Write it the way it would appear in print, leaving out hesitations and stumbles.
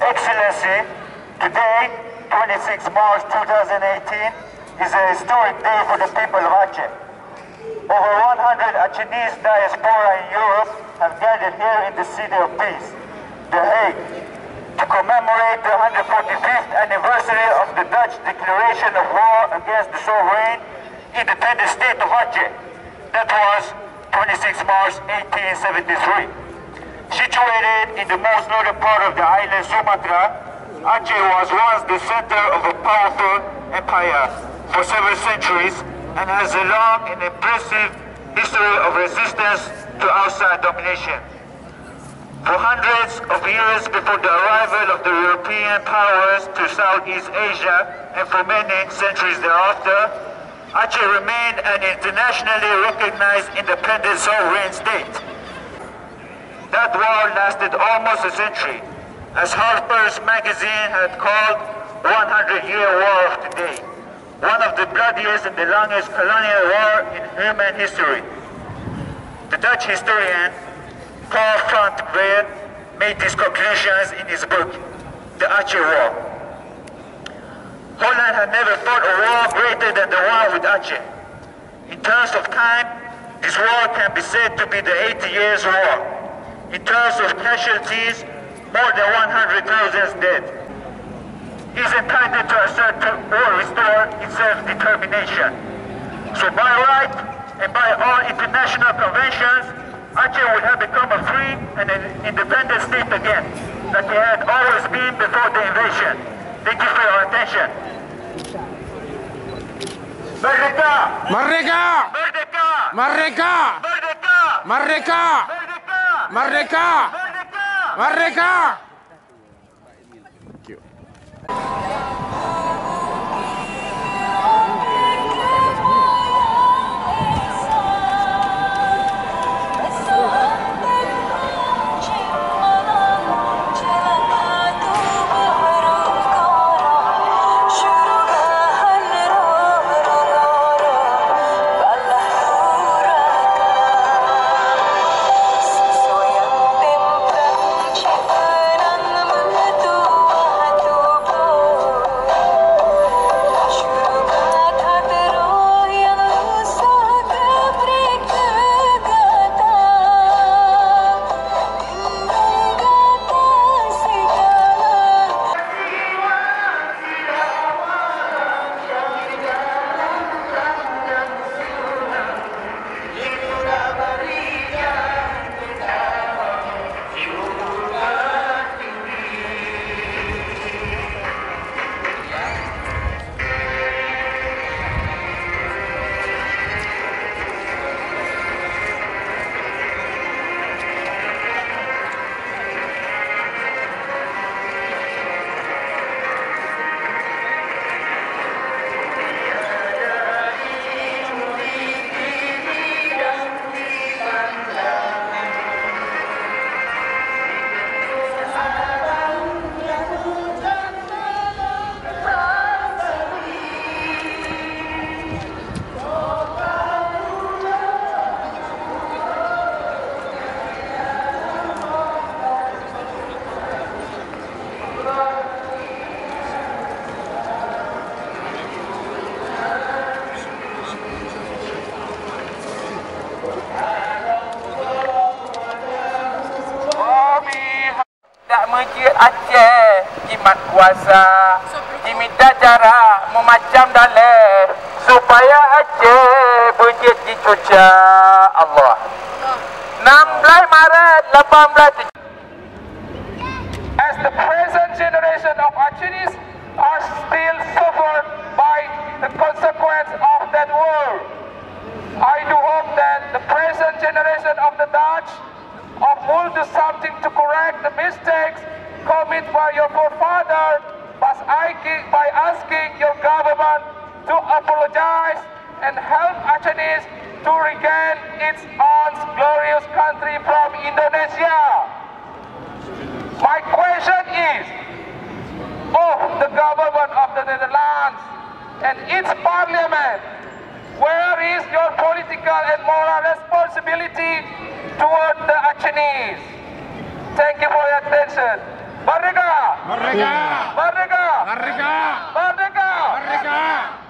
Excellency, today, 26 March 2018, is a historic day for the people of Aceh. Over 100 Achenese diaspora in Europe have gathered here in the City of Peace, The Hague, to commemorate the 145th anniversary of the Dutch declaration of war against the sovereign, independent state of Aceh. That was 26 March 1873. Situated in the most northern part of the island Sumatra, Aceh was once the center of a powerful empire for several centuries and has a long and impressive history of resistance to outside domination. For hundreds of years before the arrival of the European powers to Southeast Asia and for many centuries thereafter, Aceh remained an internationally recognized independent sovereign state. That war lasted almost a century, as Harper's Magazine had called 100-year War of Today, one of the bloodiest and the longest colonial war in human history. The Dutch historian Paul Van Veer made these conclusions in his book, The Aceh War. Holland had never fought a war greater than the one with Aceh. In terms of time, this war can be said to be the 80 Years' War. In terms of casualties, more than 100,000 dead. He is entitled to assert or restore its self-determination. So by right and by all international conventions, Aceh would have become a free and an independent state again, that it had always been before the invasion. Thank you for your attention. Merdeka! Merdeka! Merdeka! Merdeka! Merdeka! Merdeka! Merdeka! Merdeka! Merdeka! Masjid Aceh jimat kuasa diminta cara memacam dalil supaya Aceh berjit dicuca Allah 16 Maret 18. As the present generation of Acehnese are still suffered by the consequence of that war, I do hope that the present generation of the Dutch will do something to correct the mistakes committed by your forefathers by asking your government to apologize and help Acehnese to regain its own glorious country from Indonesia. My question is, of the government of the Netherlands and its parliament, where is your political and moral responsibility toward the Acehnese? Thank you for your attention. Merdeka! Merdeka! Merdeka! Merdeka! Merdeka! Merdeka!